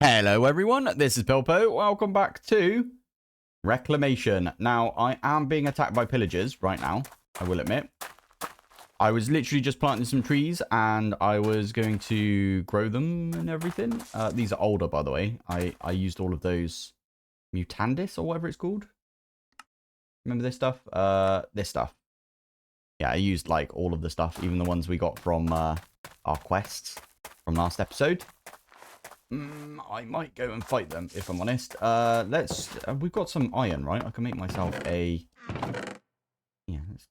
Hello everyone, this is Pilpoh. Welcome back to Reclamation. Now, I am being attacked by pillagers right now, I will admit. I was literally just planting some trees and I was going to grow them and everything. These are older, by the way. I used all of those Mutandis or whatever it's called. Remember this stuff? This stuff. Yeah, I used like all of the stuff, even the ones we got from our quests from last episode. I might go and fight them, if I'm honest. We've got some iron, right? I can make myself a... Yeah, let's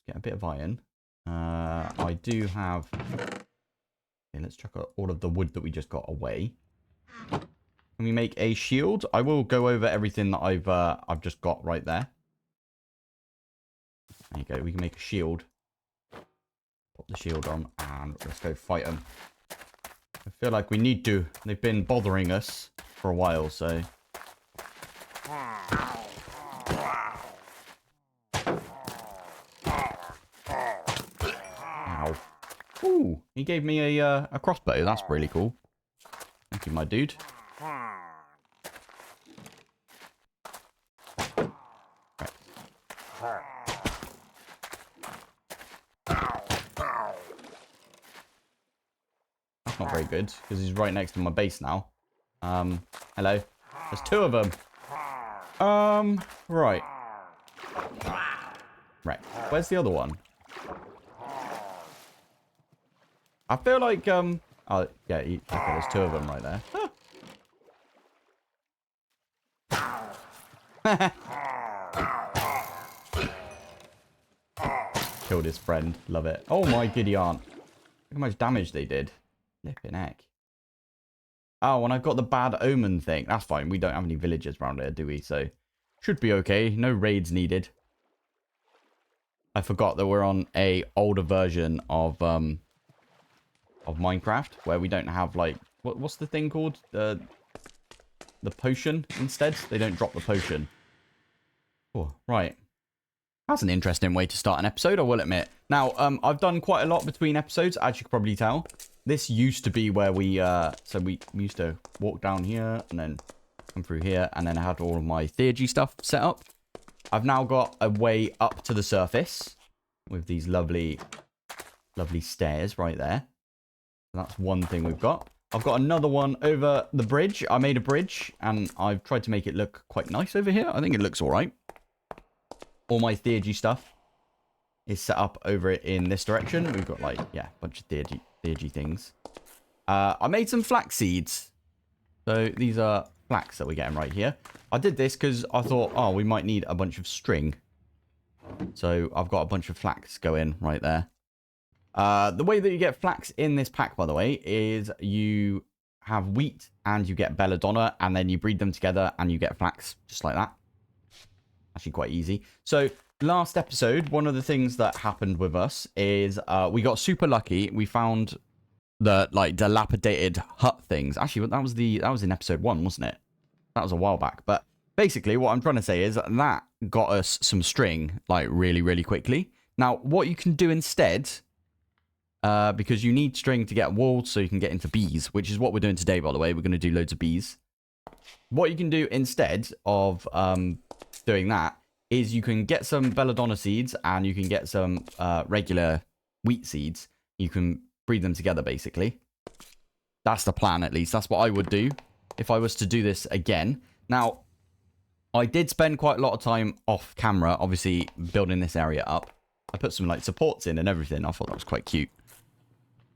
get a bit of iron. I do have... Okay, let's chuck all of the wood that we just got away. Can we make a shield? I will go over everything that I've just got right there. There you go, we can make a shield. Pop the shield on, and let's go fight them. I feel like we need to. They've been bothering us for a while, so... Ow. Ooh, he gave me a crossbow. That's really cool. Thank you, my dude. Not very good, because he's right next to my base now. Hello. There's two of them. Right. Right. Where's the other one? I feel like, oh, yeah, okay, there's two of them right there. Killed his friend. Love it. Oh my giddy aunt. Look how much damage they did. Flipping heck. Oh, and I've got the bad omen thing. That's fine. We don't have any villagers around here, do we? So, should be okay. No raids needed. I forgot that we're on a older version of Minecraft, where we don't have, like... What's the thing called? The potion, instead. They don't drop the potion. Oh, right. That's an interesting way to start an episode, I will admit. Now, I've done quite a lot between episodes, as you can probably tell. This used to be where we, so we used to walk down here and then come through here, and then I had all of my theurgy stuff set up. I've now got a way up to the surface with these lovely, lovely stairs right there. That's one thing we've got. I've got another one over the bridge. I made a bridge and I've tried to make it look quite nice over here. I think it looks all right. All my theurgy stuff is set up over in this direction. We've got, like, yeah, a bunch of theurgy things. I made some flax seeds. So these are flax that we're getting right here. I did this because I thought, oh, we might need a bunch of string. So I've got a bunch of flax going right there. The way that you get flax in this pack, by the way, is you have wheat and you get belladonna, and then you breed them together and you get flax, just like that. Actually quite easy. So last episode, one of the things that happened with us is we got super lucky. We found the, like, dilapidated hut things. Actually, that was in episode 1, wasn't it? That was a while back. But basically, what I'm trying to say is that got us some string, like, really, really quickly. Now, what you can do instead, because you need string to get wool so you can get into bees, which is what we're doing today, by the way. We're going to do loads of bees. What you can do instead of doing that is you can get some belladonna seeds and you can get some regular wheat seeds. You can breed them together, basically. That's the plan, at least. That's what I would do if I was to do this again. Now, I did spend quite a lot of time off camera, obviously, building this area up. I put some, like, supports in and everything. I thought that was quite cute.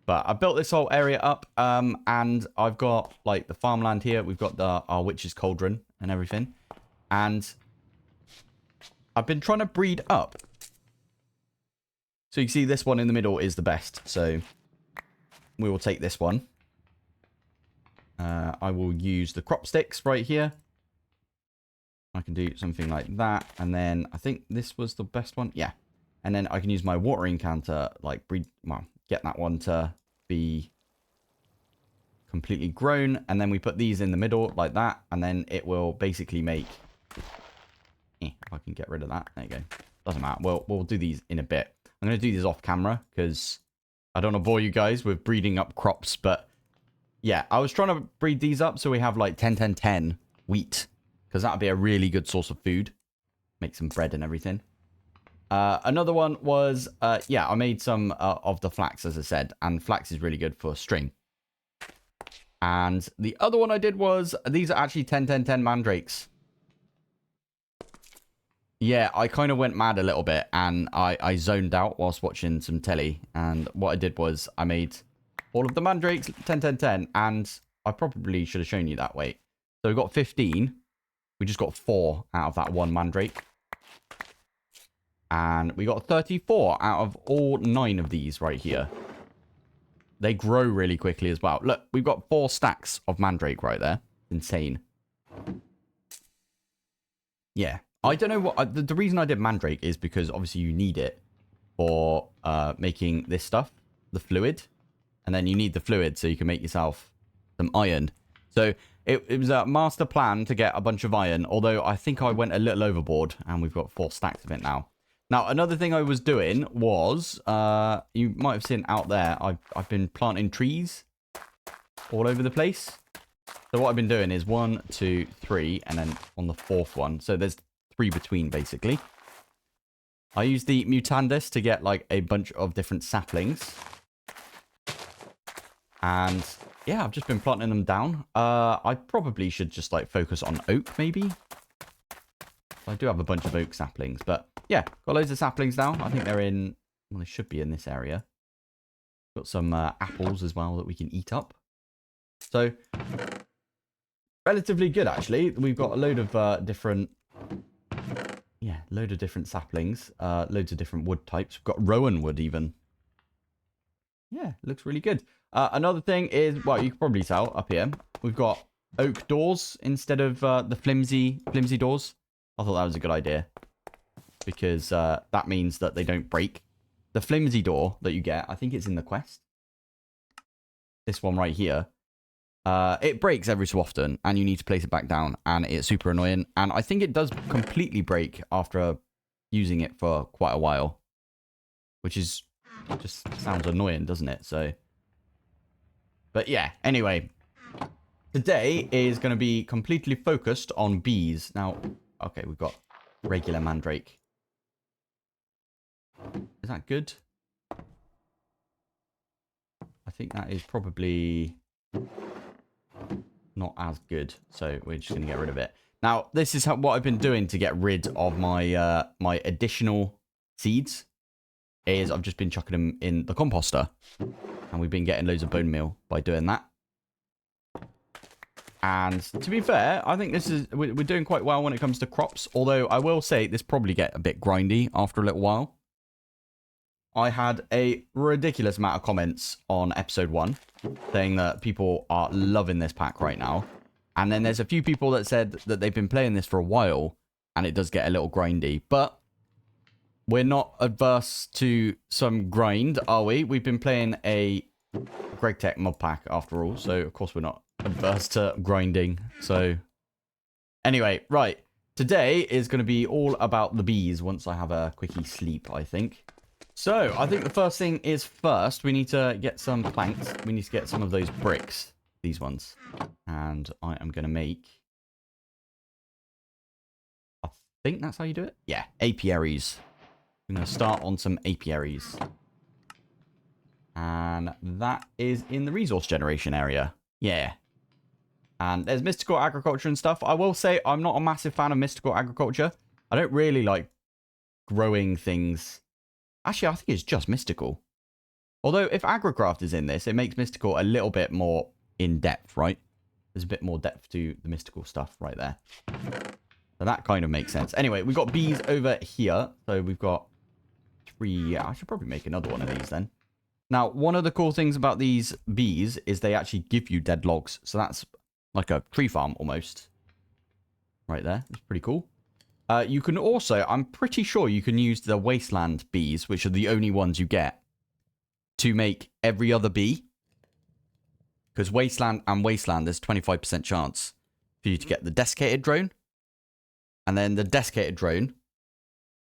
But I built this whole area up, and I've got, like, the farmland here. We've got our witch's cauldron and everything. And I've been trying to breed up. So you can see this one in the middle is the best. So we will take this one. I will use the crop sticks right here. I can do something like that. And then I think this was the best one. Yeah. And then I can use my watering can to, like, breed, well, get that one to be completely grown. And then we put these in the middle like that. And then it will basically make... if I can get rid of that. There you go. Doesn't matter. We'll do these in a bit. I'm going to do these off camera because I don't want to bore you guys with breeding up crops. But yeah, I was trying to breed these up so we have like 10, 10, 10 wheat. Because that would be a really good source of food. Make some bread and everything. Another one was, yeah, I made some of the flax, as I said. And flax is really good for string. And the other one I did was, these are actually 10, 10, 10 mandrakes. Yeah, I kind of went mad a little bit. And I zoned out whilst watching some telly. And what I did was, I made all of the mandrakes 10, 10, 10. And I probably should have shown you that way. So we got 15. We just got 4 out of that one mandrake. And we got 34 out of all 9 of these right here. They grow really quickly as well. Look, we've got 4 stacks of mandrake right there. Insane. Yeah. I don't know what... the reason I did mandrake is because obviously you need it for making this stuff. The fluid. And then you need the fluid so you can make yourself some iron. So it was a master plan to get a bunch of iron. Although I think I went a little overboard. And we've got 4 stacks of it now. Now, another thing I was doing was, you might have seen out there, I've been planting trees all over the place. So what I've been doing is 1, 2, 3, and then on the 4th one. So there's 3 between, basically. I used the Mutandis to get, like, a bunch of different saplings. And, yeah, I've just been planting them down. I probably should just, like, focus on oak, maybe. I do have a bunch of oak saplings, but... yeah, got loads of saplings now. I think they're in... well, they should be in this area. Got some apples as well that we can eat up. So, relatively good, actually. We've got a load of different... yeah, load of different saplings. Loads of different wood types. We've got rowan wood, even. Yeah, looks really good. Another thing is... well, you can probably tell up here. We've got oak doors instead of the flimsy doors. I thought that was a good idea. Because that means that they don't break. The flimsy door that you get, I think it's in the quest. This one right here. It breaks every so often, and you need to place it back down, and it's super annoying. And I think it does completely break after using it for quite a while. Which is... just sounds annoying, doesn't it? So... but yeah, anyway. Today is going to be completely focused on bees. Now, okay, we've got regular mandrake. Is that good? I think that is probably not as good. So we're just going to get rid of it. Now, this is what I've been doing to get rid of my my additional seeds. Is I've just been chucking them in the composter. And we've been getting loads of bone meal by doing that. And to be fair, I think this is we're doing quite well when it comes to crops. Although I will say this probably get a bit grindy after a little while. I had a ridiculous amount of comments on episode 1 saying that people are loving this pack right now. And then there's a few people that said that they've been playing this for a while and it does get a little grindy. But we're not adverse to some grind, are we? We've been playing a Greg Tech mod pack after all. So, of course, we're not adverse to grinding. So, anyway, right. Today is going to be all about the bees once I have a quickie sleep, I think. So, I think the first thing is first, we need to get some planks. We need to get some of those bricks. These ones. And I am going to make... I think that's how you do it? Yeah, apiaries. I'm going to start on some apiaries. And that is in the resource generation area. Yeah. And there's mystical agriculture and stuff. I will say I'm not a massive fan of mystical agriculture. I don't really like growing things... actually, I think it's just mystical. Although, if agricraft is in this, it makes mystical a little bit more in-depth, right? There's a bit more depth to the mystical stuff right there. So that kind of makes sense. Anyway, we've got bees over here. So we've got 3... yeah, I should probably make another one of these then. Now, one of the cool things about these bees is they actually give you dead logs. So that's like a tree farm almost. Right there. It's pretty cool. You can also, I'm pretty sure you can use the Wasteland bees, which are the only ones you get, to make every other bee. Because Wasteland and Wasteland, there's 25% chance for you to get the desiccated drone. And then the desiccated drone,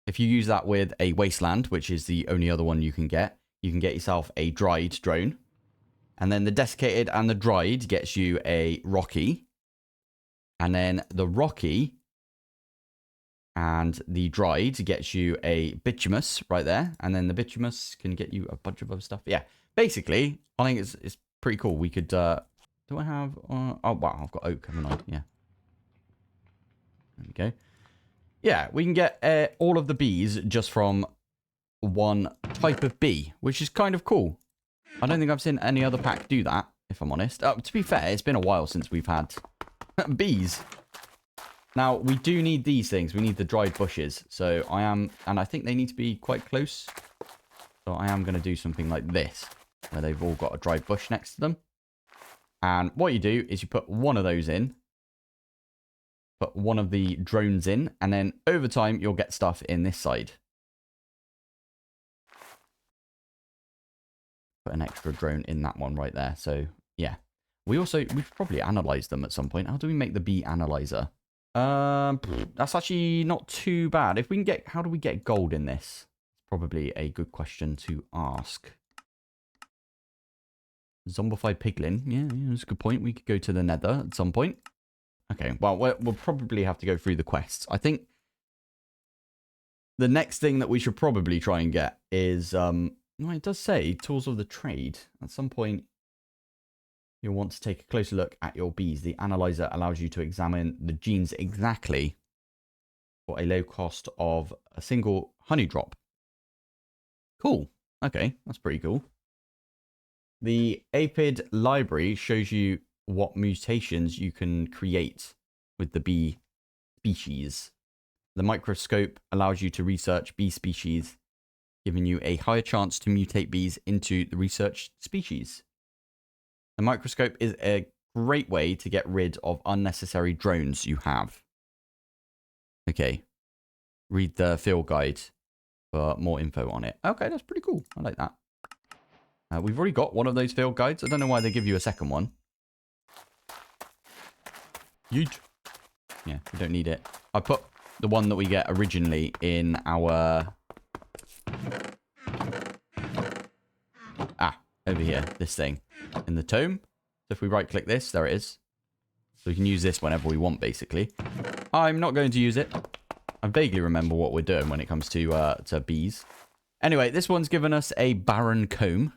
if you use that with a Wasteland, which is the only other one you can get yourself a dried drone. And then the desiccated and the dried gets you a rocky. And then the rocky and the dried gets you a bituminous right there. And then the bituminous can get you a bunch of other stuff. Yeah, basically, I think it's pretty cool. We could, do I have, oh, wow, I've got oak, haven't I? Yeah. There we go. Yeah, we can get all of the bees just from one type of bee, which is kind of cool. I don't think I've seen any other pack do that, if I'm honest. To be fair, it's been a while since we've had bees. Now, we do need these things. We need the dried bushes. So I am, and I think they need to be quite close. So I am going to do something like this, where they've all got a dried bush next to them. And what you do is you put one of those in. Put one of the drones in. And then over time, you'll get stuff in this side. Put an extra drone in that one right there. So, yeah. We've probably analyzed them at some point. How do we make the bee analyzer? That's actually not too bad. If we can get, how do we get gold in this? It's probably a good question to ask. Zombified piglin. Yeah, that's a good point. We could go to the Nether at some point. Okay, well, we'll probably have to go through the quests. I think the next thing that we should probably try and get is, well, it does say tools of the trade. At some point, you'll want to take a closer look at your bees. The analyzer allows you to examine the genes exactly for a low cost of a single honey drop. Cool. Okay, that's pretty cool. The Apid library shows you what mutations you can create with the bee species. The microscope allows you to research bee species, giving you a higher chance to mutate bees into the researched species. The microscope is a great way to get rid of unnecessary drones you have. Okay. Read the field guide for more info on it. Okay, that's pretty cool. I like that. We've already got one of those field guides. I don't know why they give you a second one. Yeet. Yeah, we don't need it. I put the one that we get originally in our... over here, this thing. In the tome. So if we right click this, there it is. So we can use this whenever we want, basically. I'm not going to use it. I vaguely remember what we're doing when it comes to bees. Anyway, this one's given us a barren comb.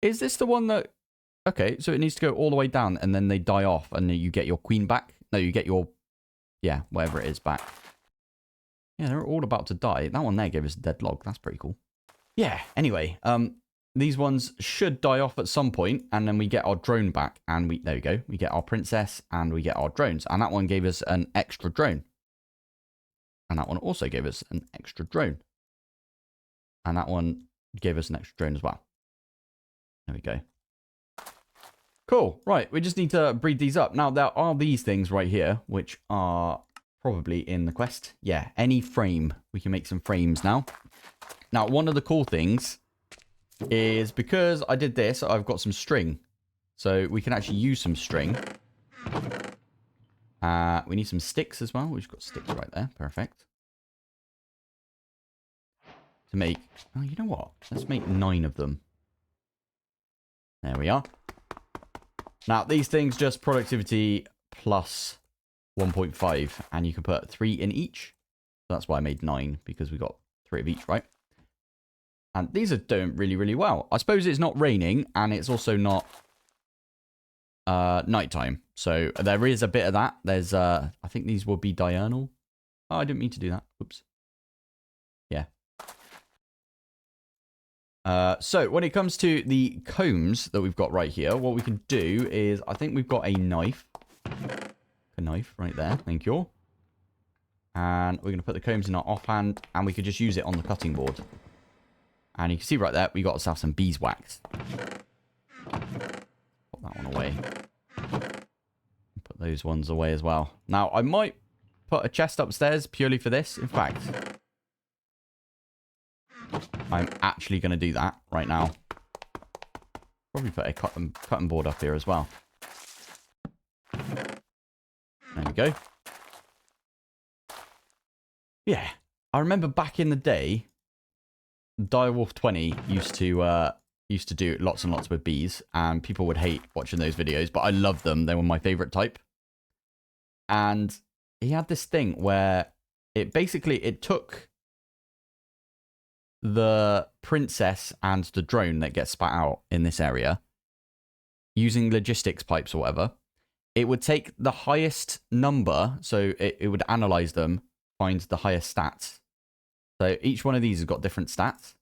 Is this the one that... Okay, so it needs to go all the way down and then they die off and then you get your queen back? No, you get your... Yeah, whatever it is back. Yeah, they're all about to die. That one there gave us a dead log. That's pretty cool. Yeah, anyway, these ones should die off at some point, and then we get our drone back, and there we go. We get our princess, and we get our drones, and that one gave us an extra drone. And that one also gave us an extra drone. And that one gave us an extra drone as well. There we go. Cool, right, we just need to breed these up. Now, there are these things right here, which are probably in the quest. Yeah, any frame. We can make some frames now. Now, one of the cool things is because I did this, I've got some string. So we can actually use some string. We need some sticks as well. We've got sticks right there. Perfect. To make... Oh, you know what? Let's make 9 of them. There we are. Now, these things just productivity plus 1.5. And you can put 3 in each. So that's why I made 9. Because we got 3 of each, right? And these are doing really, really well. I suppose it's not raining, and it's also not nighttime. So there is a bit of that. There's, I think these will be diurnal. Oh, I didn't mean to do that. Oops. Yeah. So when it comes to the combs that we've got right here, what we can do is, I think we've got a knife. A knife right there. Thank you. And we're going to put the combs in our offhand, and we could just use it on the cutting board. And you can see right there, we got ourselves some beeswax. Put that one away. Put those ones away as well. Now, I might put a chest upstairs purely for this. In fact, I'm actually going to do that right now. Probably put a cutting board up here as well. There we go. Yeah. I remember back in the day... Direwolf 20 used used to do lots and lots with bees, and people would hate watching those videos, but I loved them. They were my favorite type. And he had this thing where it took the princess and the drone that gets spat out in this area using logistics pipes or whatever. It would take the highest number, so it would analyze them, find the highest stats. So each one of these has got different stats.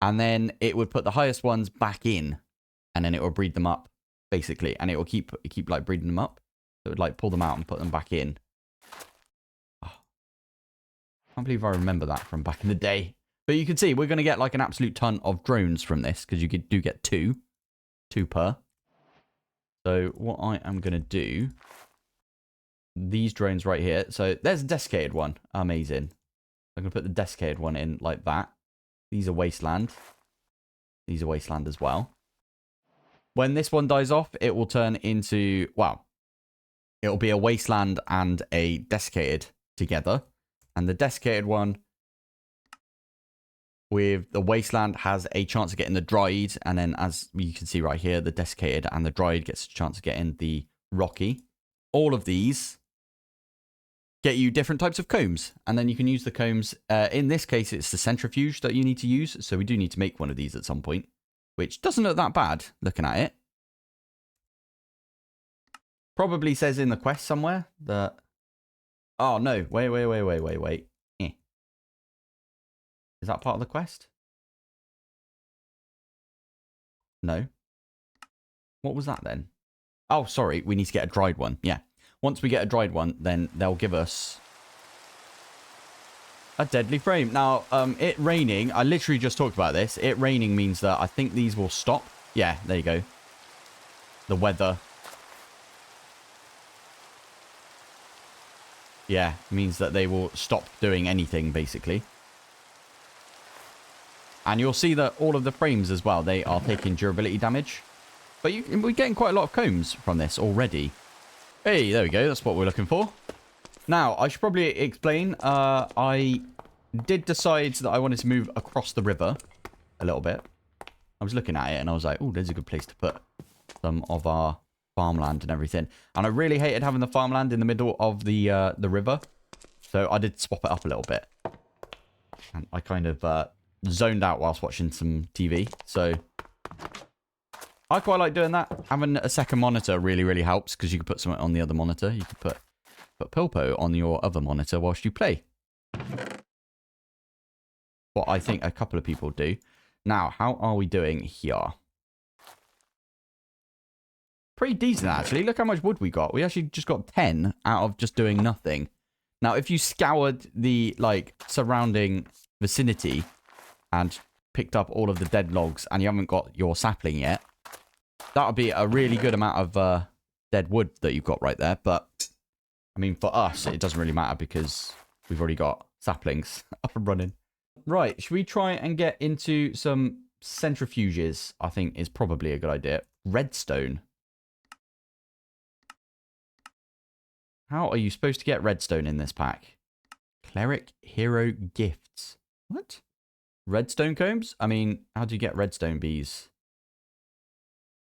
And then it would put the highest ones back in, and then it will breed them up, basically. And it will keep like breeding them up. So it would like pull them out and put them back in. Oh, I can't believe I remember that from back in the day. But you can see we're going to get like an absolute ton of drones from this, because you do get two per. So what I am going to do, these drones right here. So there's a desiccated one. Amazing. I'm going to put the desiccated one in like that. These are Wasteland. These are Wasteland as well. When this one dies off, it will turn into, well, it'll be a Wasteland and a desiccated together. And the desiccated one with the Wasteland has a chance of getting the dried. And then as you can see right here, the desiccated and the dried gets a chance of getting the rocky. All of these get you different types of combs, and then you can use the combs. In this case, it's the centrifuge that you need to use, so we do need to make one of these at some point, which doesn't look that bad looking at it. Probably says in the quest somewhere that... Oh, no. Wait. Eh. Is that part of the quest? No. What was that then? Oh, sorry. We need to get a dried one. Yeah. Once we get a dried one, then they'll give us a deadly frame. Now, it raining, I literally just talked about this. It raining means that I think these will stop. Yeah, there you go. The weather. Yeah, means that they will stop doing anything, basically. And you'll see that all of the frames as well, they are taking durability damage. But we're getting quite a lot of combs from this already. Hey, there we go. That's what we're looking for. Now, I should probably explain. I did decide that I wanted to move across the river a little bit. I was looking at it and I was like, oh, there's a good place to put some of our farmland and everything. And I really hated having the farmland in the middle of the river. So I did swap it up a little bit. And I kind of zoned out whilst watching some TV. So I quite like doing that. Having a second monitor really, really helps, because you can put something on the other monitor. You can put Pilpoh on your other monitor whilst you play. What I think a couple of people do. Now, how are we doing here? Pretty decent, actually. Look how much wood we got. We actually just got 10 out of just doing nothing. Now, if you scoured the, like, surrounding vicinity and picked up all of the dead logs and you haven't got your sapling yet, that would be a really good amount of dead wood that you've got right there. But, I mean, for us, it doesn't really matter because we've already got saplings up and running. Right, should we try and get into some centrifuges? I think is probably a good idea. Redstone. How are you supposed to get redstone in this pack? Cleric Hero Gifts. What? Redstone combs? I mean, how do you get redstone bees?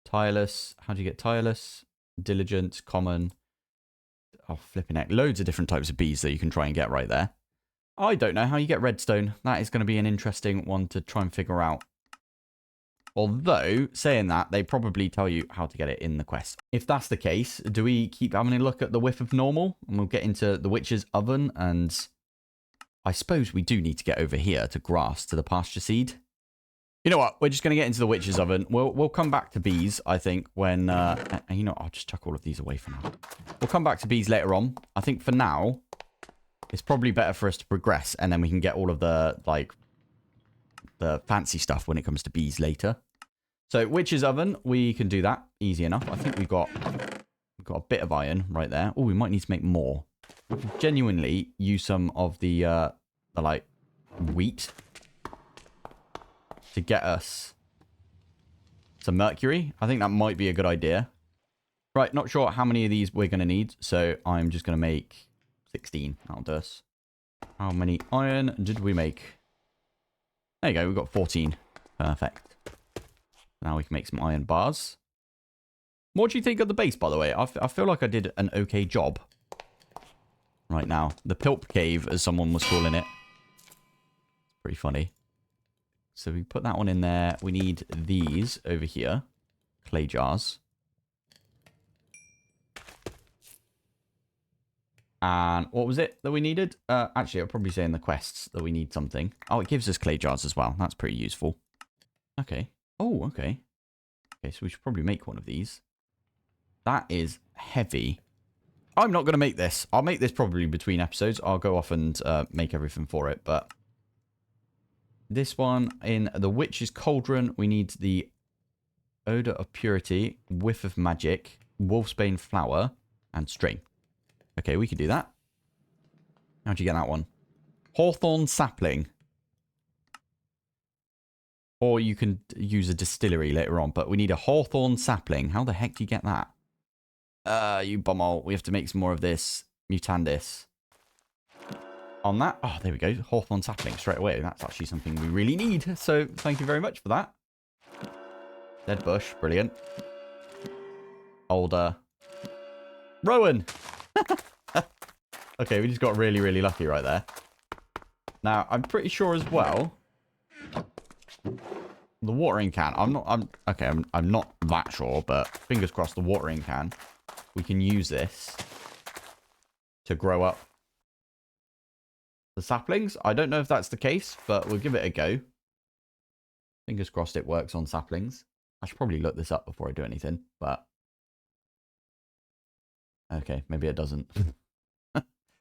Tireless. How do you get tireless? Diligent, common. Oh, flipping heck. Loads of different types of bees that you can try and get right there. I don't know how you get redstone. That is going to be an interesting one to try and figure out. Although, saying that, they probably tell you how to get it in the quest. If that's the case, do we keep having a look at the whiff of normal? And we'll get into the witch's oven. And I suppose we do need to get over here to grass, to the pasture seed. You know what? We're just going to get into the witch's oven. We'll come back to bees, I think, when... you know, I'll just chuck all of these away for now. We'll come back to bees later on. I think for now, it's probably better for us to progress. And then we can get all of the, like, the fancy stuff when it comes to bees later. So, witch's oven, we can do that. Easy enough. I think we've got a bit of iron right there. Oh, we might need to make more. We could genuinely use some of the like, wheat to get us some mercury. I think that might be a good idea. Right, not sure how many of these we're going to need, so I'm just going to make 16. That'll do us. How many iron did we make? There you go, we've got 14. Perfect. Now we can make some iron bars. What do you think of the base, by the way? I feel like I did an okay job right now. The Pilp Cave, as someone was calling it. It's pretty funny. So we put that one in there. We need these over here. Clay jars. And what was it that we needed? Actually, I'll probably say in the quests that we need something. Oh, it gives us clay jars as well. That's pretty useful. Okay. Oh, okay. Okay, so we should probably make one of these. That is heavy. I'm not going to make this. I'll make this probably between episodes. I'll go off and make everything for it. But this one in the Witch's Cauldron, we need the Odor of Purity, Whiff of Magic, Wolfsbane Flower, and String. Okay, we can do that. How'd you get that one? Hawthorn Sapling. Or you can use a distillery later on, but we need a Hawthorn Sapling. How the heck do you get that? You bumhole. We have to make some more of this. Mutandis. On that. Oh, there we go. Hawthorn Sapling straight away. That's actually something we really need. So, thank you very much for that. Dead bush. Brilliant. Older. Rowan! Okay, we just got really, really lucky right there. Now, I'm pretty sure as well... The watering can. I'm not that sure, but fingers crossed the watering can. We can use this to grow up the saplings. I don't know if that's the case, but we'll give it a go. Fingers crossed it works on saplings. I should probably look this up before I do anything, but... Okay, maybe it doesn't.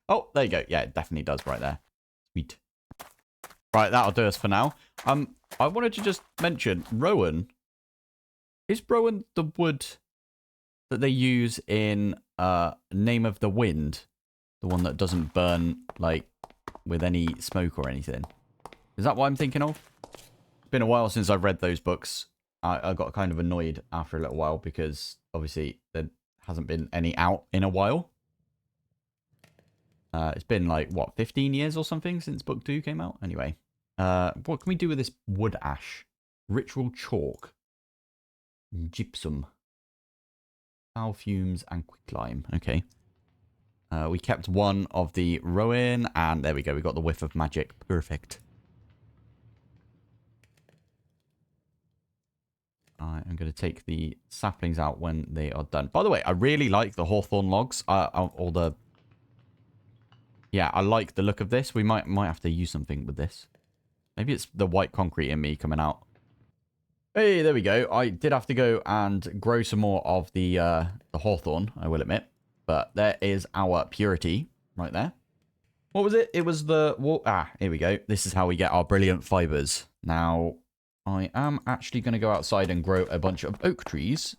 Oh, there you go. Yeah, it definitely does right there. Sweet. Right, that'll do us for now. I wanted to just mention, Rowan. Is Rowan the wood that they use in Name of the Wind? The one that doesn't burn, like, with any smoke or anything? Is that what I'm thinking of? It's been a while since I've read those books. I got kind of annoyed after a little while because, obviously, there hasn't been any out in a while. It's been, like, what, 15 years or something since book 2 came out? Anyway. What can we do with this wood ash? Ritual chalk. Gypsum. Foul fumes and quicklime. Okay. We kept one of the Rowan, and there we go. We got the whiff of magic. Perfect. I am going to take the saplings out when they are done. By the way, I really like the hawthorn logs. Or the... Yeah, I like the look of this. We might have to use something with this. Maybe it's the white concrete in me coming out. Hey, there we go. I did have to go and grow some more of the hawthorn, I will admit. But there is our purity right there. What was it? It was the... here we go. This is how we get our brilliant fibers. Now, I am actually going to go outside and grow a bunch of oak trees.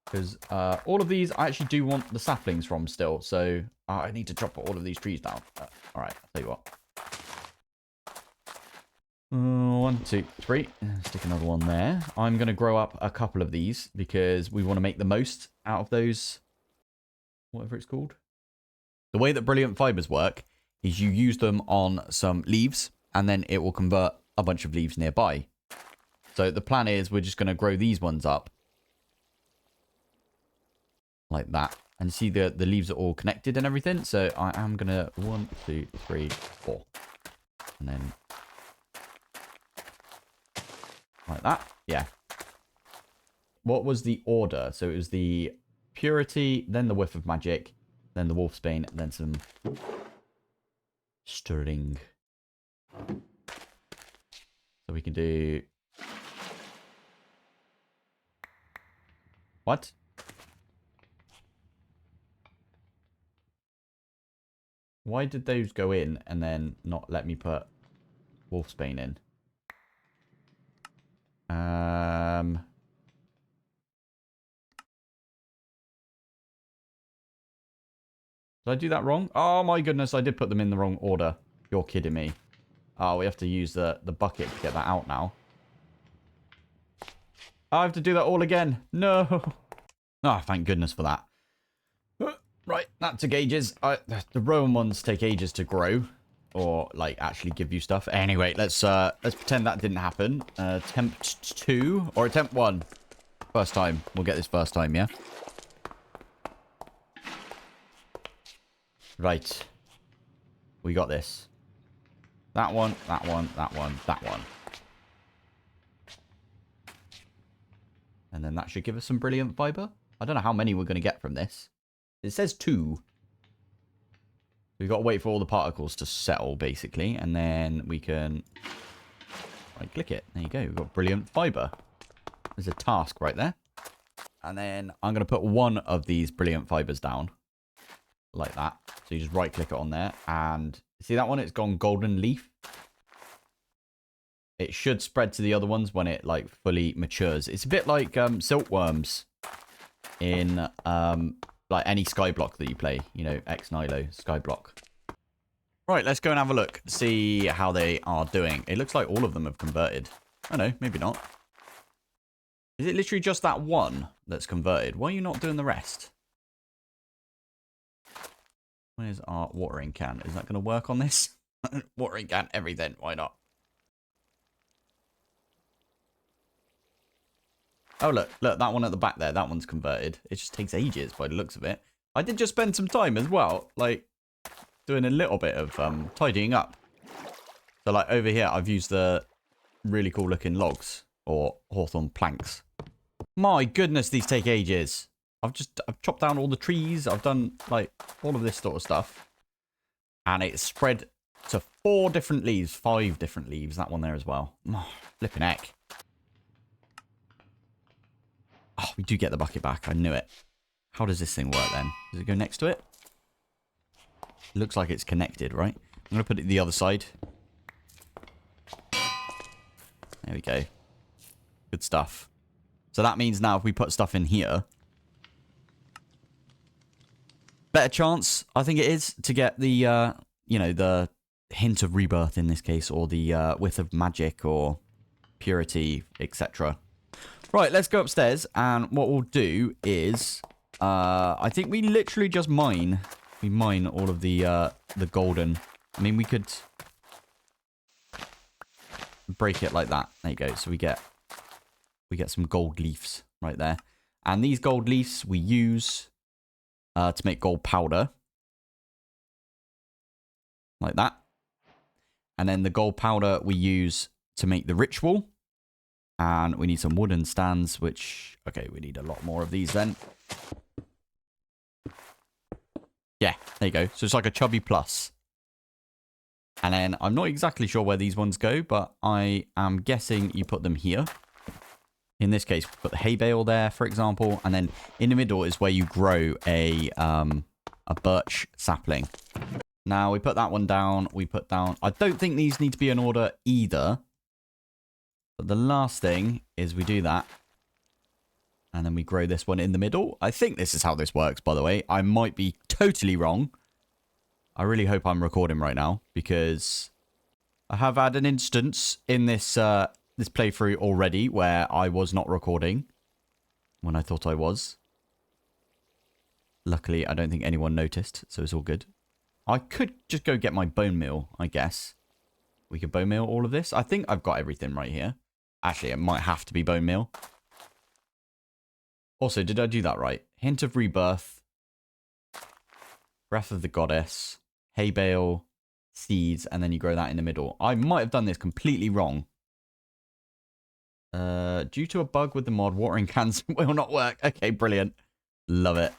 Because all of these, I actually do want the saplings from still. So I need to chop all of these trees down. All right, I'll tell you what. 1, 2, 3. Stick another one there. I'm going to grow up a couple of these because we want to make the most out of those, whatever it's called. The way that brilliant fibers work is you use them on some leaves and then it will convert a bunch of leaves nearby. So the plan is we're just going to grow these ones up like that. And see the leaves are all connected and everything. So I am going to 1, 2, 3, 4. And then... like that. Yeah. What was the order? So it was the purity, then the whiff of magic, then the wolfsbane, then some string. So we can do... What? Why did those go in and then not let me put wolfsbane in? Did I do that wrong? Oh my goodness, I did put them in the wrong order. You're kidding me. Oh, we have to use the bucket to get that out now. I have to do that all again. No. Oh, thank goodness for that. Right, that took ages. The Rowan ones take ages to grow. or like actually give you stuff. Anyway, let's pretend that didn't happen. Attempt 2 or attempt 1. First time. We'll get this first time, yeah? Right. We got this. That one, that one, that one, that one. And then that should give us some brilliant fiber. I don't know how many we're going to get from this. It says 2. We've got to wait for all the particles to settle, basically. And then we can right-click it. There you go. We've got brilliant fiber. There's a task right there. And then I'm going to put one of these brilliant fibers down. Like that. So you just right-click it on there. And see that one? It's gone golden leaf. It should spread to the other ones when it like fully matures. It's a bit like silkworms in like any skyblock that you play. You know, X Nilo skyblock. Right, let's go and have a look. See how they are doing. It looks like all of them have converted. Oh no, maybe not. Is it literally just that one that's converted? Why are you not doing the rest? Where's our watering can? Is that going to work on this? Watering can, everything. Why not? Oh, look, that one at the back there, that one's converted. It just takes ages by the looks of it. I did just spend some time as well, like, doing a little bit of tidying up. So, like, over here, I've used the really cool looking logs, or hawthorn planks. My goodness, these take ages. I've chopped down all the trees. I've done, like, all of this sort of stuff. And it's spread to 4 different leaves, 5 different leaves, that one there as well. Oh, flipping heck. Oh, we do get the bucket back. I knew it. How does this thing work then? Does it go next to it? It looks like it's connected, right? I'm going to put it the other side. There we go. Good stuff. So that means now if we put stuff in here, better chance, I think it is, to get the, you know, the hint of rebirth in this case, or the whiff of magic or purity, etc. Right, let's go upstairs, and what we'll do is, I think we literally just mine. We mine all of the golden. I mean, we could break it like that. There you go. So we get some gold leaves right there, and these gold leaves we use to make gold powder, like that. And then the gold powder we use to make the ritual. And we need some wooden stands, which, okay, we need a lot more of these then. Yeah, there you go. So it's like a chubby plus. And then I'm not exactly sure where these ones go, but I am guessing you put them here. In this case, put the hay bale there, for example. And then in the middle is where you grow a birch sapling. Now, we put that one down. We put down... I don't think these need to be in order either. But the last thing is we do that. And then we grow this one in the middle. I think this is how this works, by the way. I might be totally wrong. I really hope I'm recording right now, because I have had an instance in this this playthrough already where I was not recording when I thought I was. Luckily, I don't think anyone noticed, so it's all good. I could just go get my bone meal, I guess. We could bone meal all of this. I think I've got everything right here. Actually, it might have to be bone meal. Also, did I do that right? Hint of rebirth. Breath of the goddess. Hay bale. Seeds. And then you grow that in the middle. I might have done this completely wrong. Due to a bug with the mod, watering cans will not work. Okay, brilliant. Love it.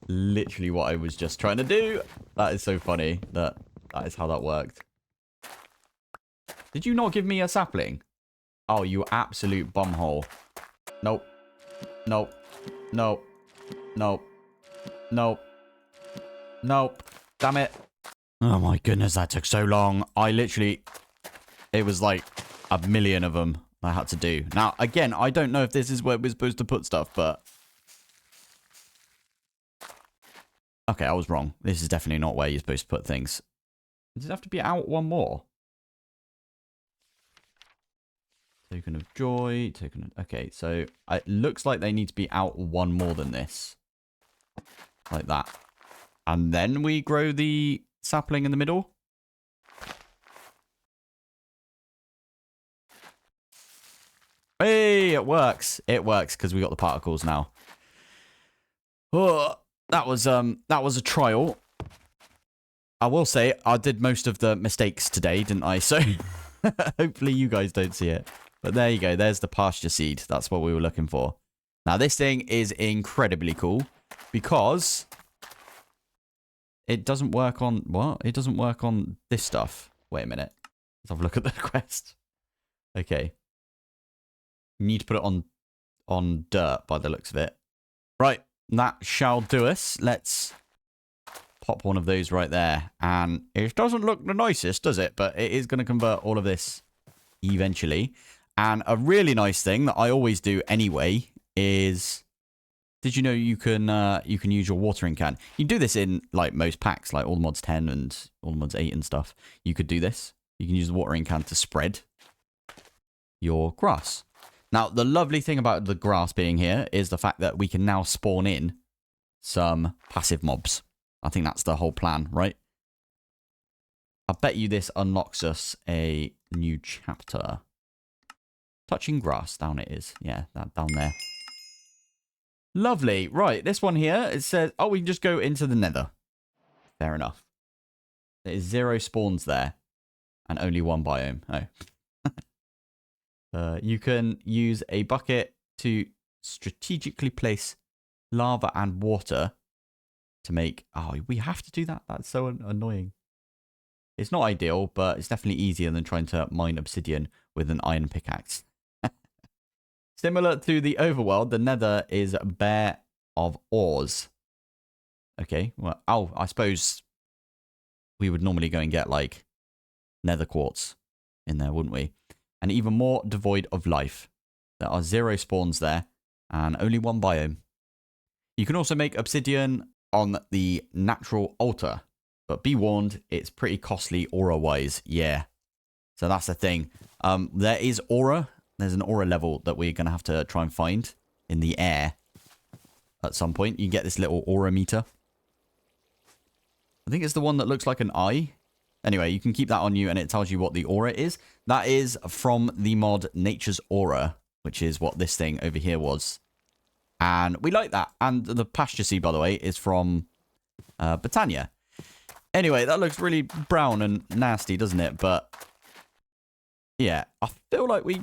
Literally what I was just trying to do. That is so funny that is how that worked. Did you not give me a sapling? Oh, you absolute bumhole. Nope. Nope. Nope. Nope. Nope. Nope. Damn it. Oh my goodness, that took so long. I literally... It was like a million of them I had to do. Now, again, I don't know if this is where we're supposed to put stuff, but... Okay, I was wrong. This is definitely not where you're supposed to put things. Does it have to be out one more? Token of joy. Token of... Okay, so it looks like they need to be out one more than this. Like that. And then we grow the sapling in the middle. Hey, it works. It works because we got the particles now. Oh, that was a trial. I will say I did most of the mistakes today, didn't I? So hopefully you guys don't see it. But there you go. There's the pasture seed. That's what we were looking for. Now this thing is incredibly cool because it doesn't work on what? It doesn't work on this stuff. Wait a minute. Let's have a look at the quest. Okay. You need to put it on dirt by the looks of it. Right. That shall do us. Let's pop one of those right there. And it doesn't look the nicest, does it? But it is going to convert all of this eventually. And a really nice thing that I always do anyway is... Did you know you can use your watering can? You can do this in like most packs, like all the mods 10 and all the mods 8 and stuff. You could do this. You can use the watering can to spread your grass. Now, the lovely thing about the grass being here is the fact that we can now spawn in some passive mobs. I think that's the whole plan, right? I bet you this unlocks us a new chapter. Touching grass, down it is. Yeah, that down there. Lovely. Right, this one here, it says, oh, we can just go into the Nether. Fair enough. There is 0 spawns there and only 1 biome. Oh. You can use a bucket to strategically place lava and water to make... Oh, we have to do that? That's so annoying. It's not ideal, but it's definitely easier than trying to mine obsidian with an iron pickaxe. Similar to the overworld, the Nether is bare of ores. Okay, well, oh, I suppose we would normally go and get, like, nether quartz in there, wouldn't we? And even more devoid of life. There are 0 spawns there, and only 1 biome. You can also make obsidian on the natural altar, but be warned, it's pretty costly aura-wise, yeah. So that's the thing. There is aura. There's an aura level that we're going to have to try and find in the air at some point. You can get this little aura meter. I think it's the one that looks like an eye. Anyway, you can keep that on you and it tells you what the aura is. That is from the mod Nature's Aura, which is what this thing over here was. And we like that. And the pasture seed, by the way, is from Botania. Anyway, that looks really brown and nasty, doesn't it? But yeah, I feel like we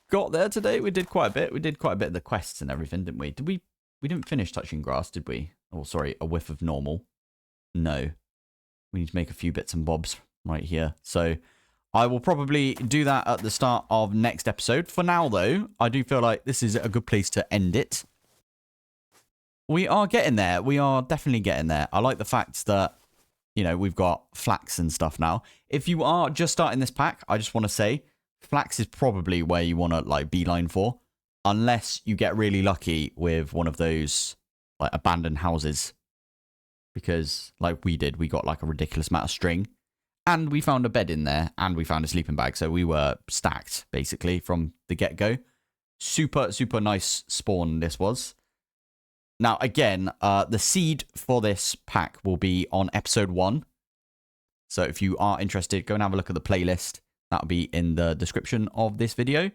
got there today. We did quite a bit. We did quite a bit of the quests and everything, didn't we? Did we? We didn't finish touching grass, did we? Oh, sorry, a whiff of normal. No. We need to make a few bits and bobs right here. So I will probably do that at the start of next episode. For now, though, I do feel like this is a good place to end it. We are getting there. We are definitely getting there. I like the fact that, you know, we've got flax and stuff now. If you are just starting this pack, I just want to say flax is probably where you want to, like, beeline for. Unless you get really lucky with one of those, like, abandoned houses. Because, like we did, we got, like, a ridiculous amount of string. And we found a bed in there. And we found a sleeping bag. So we were stacked, basically, from the get-go. Super, super nice spawn this was. Now, again, the seed for this pack will be on episode 1. So if you are interested, go and have a look at the playlist. That'll be in the description of this video.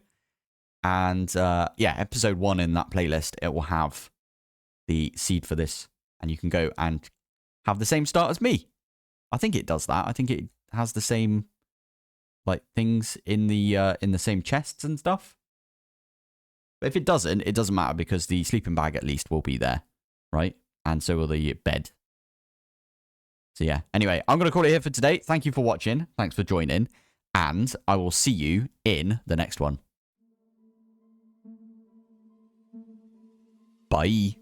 And, yeah, episode 1 in that playlist, it will have the seed for this. And you can go and have the same start as me. I think it does that. I think it has the same, like, things in the same chests and stuff. But if it doesn't matter because the sleeping bag at least will be there, right? And so will the bed. So yeah, anyway, I'm going to call it here for today. Thank you for watching. Thanks for joining. And I will see you in the next one. Bye.